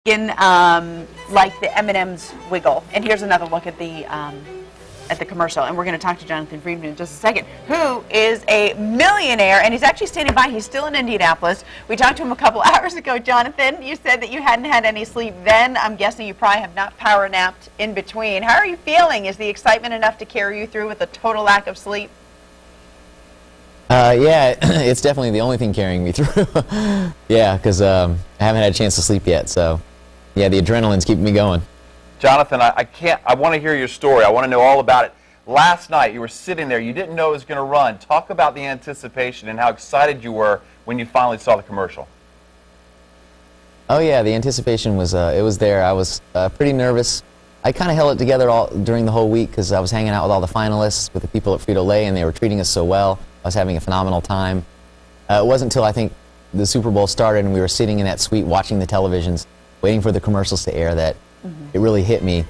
in like the M&M's wiggle. And here's another look at the commercial. And we're going to talk to Jonathan Friedman in just a second, who is a millionaire, and he's actually standing by. He's still in Indianapolis. We talked to him a couple hours ago. Jonathan, you said that you hadn't had any sleep then. I'm guessing you probably have not power napped in between. How are you feeling? Is the excitement enough to carry you through with a total lack of sleep? Yeah, it's definitely the only thing carrying me through. Yeah, because I haven't had a chance to sleep yet. So, yeah, the adrenaline's keeping me going. Jonathan, I want to hear your story. I want to know all about it. Last night, you were sitting there. You didn't know it was going to run. Talk about the anticipation and how excited you were when you finally saw the commercial. Oh, yeah, the anticipation was, it was there. I was pretty nervous. I kind of held it together during the whole week because I was hanging out with all the finalists, with the people at Frito-Lay, and they were treating us so well. I was having a phenomenal time. It wasn't until I think the Super Bowl started and we were sitting in that suite watching the televisions, waiting for the commercials to air, that it really hit me,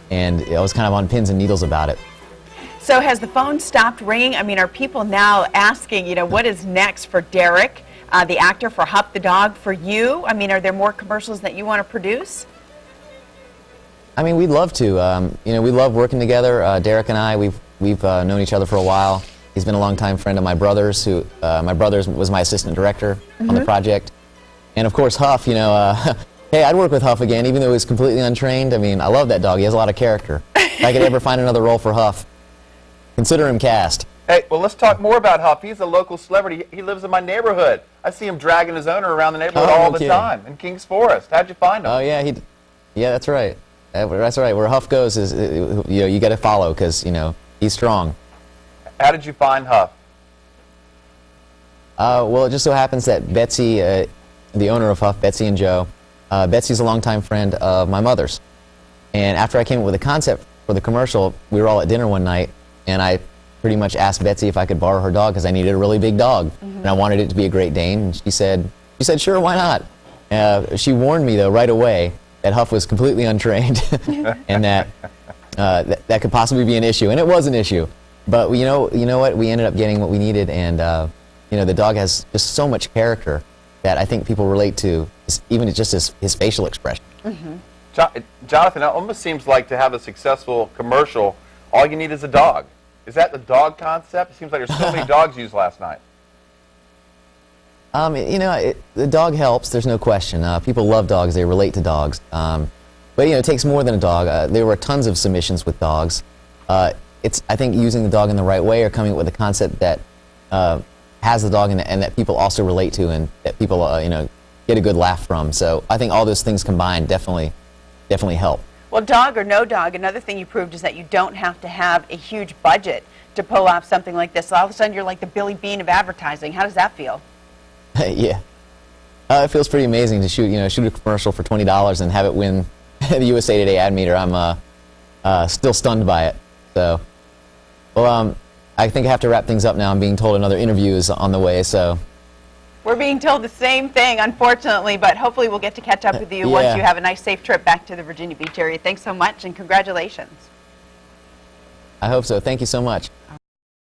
and I was kind of on pins and needles about it. So has the phone stopped ringing? I mean, are people now asking, you know, what is next for Derek, the actor, for Huff the dog, for you? I mean, are there more commercials that you want to produce? I mean, we'd love to. You know, we love working together. Derek and I, we've known each other for a while. He's been a longtime friend of my brother's, who my brother was my assistant director on the project. And of course, Huff, you know, hey, I'd work with Huff again, even though he was completely untrained. I mean, I love that dog. He has a lot of character. If I could ever find another role for Huff, consider him cast. Hey, well, let's talk more about Huff. He's a local celebrity. He lives in my neighborhood. I see him dragging his owner around the neighborhood all the time in Kings Forest. How'd you find him? Oh, yeah, yeah, that's right. That's right. Where Huff goes is, you know, you got to follow because, you know, he's strong. How did you find Huff? Well, it just so happens that Betsy, the owner of Huff, Betsy and Joe, Betsy's a longtime friend of my mother's. And after I came up with a concept for the commercial, we were all at dinner one night, and I pretty much asked Betsy if I could borrow her dog because I needed a really big dog. And I wanted it to be a Great Dane. And she said, sure, why not? She warned me, though, right away that Huff was completely untrained and that that could possibly be an issue. And it was an issue. But you know what? We ended up getting what we needed, and you know, the dog has just so much character that I think people relate to, even just his facial expression. Jonathan, it almost seems like to have a successful commercial, all you need is a dog. Is that the dog concept? It seems like there's so many dogs used last night. You know, the dog helps. There's no question. People love dogs. They relate to dogs. But you know, it takes more than a dog. There were tons of submissions with dogs. It's, I think, using the dog in the right way, or coming up with a concept that has the dog and that people also relate to, and that people you know, get a good laugh from. So I think all those things combined definitely help. Well, dog or no dog, another thing you proved is that you don't have to have a huge budget to pull off something like this. So all of a sudden, you're like the Billy Bean of advertising. How does that feel? Yeah, it feels pretty amazing to shoot a commercial for $20 and have it win the USA Today Ad Meter. I'm still stunned by it. So, well, I think I have to wrap things up now. I'm being told another interview is on the way, so. We're being told the same thing, unfortunately, but hopefully we'll get to catch up with you once you have a nice, safe trip back to the Virginia Beach area. Thanks so much, and congratulations. I hope so. Thank you so much.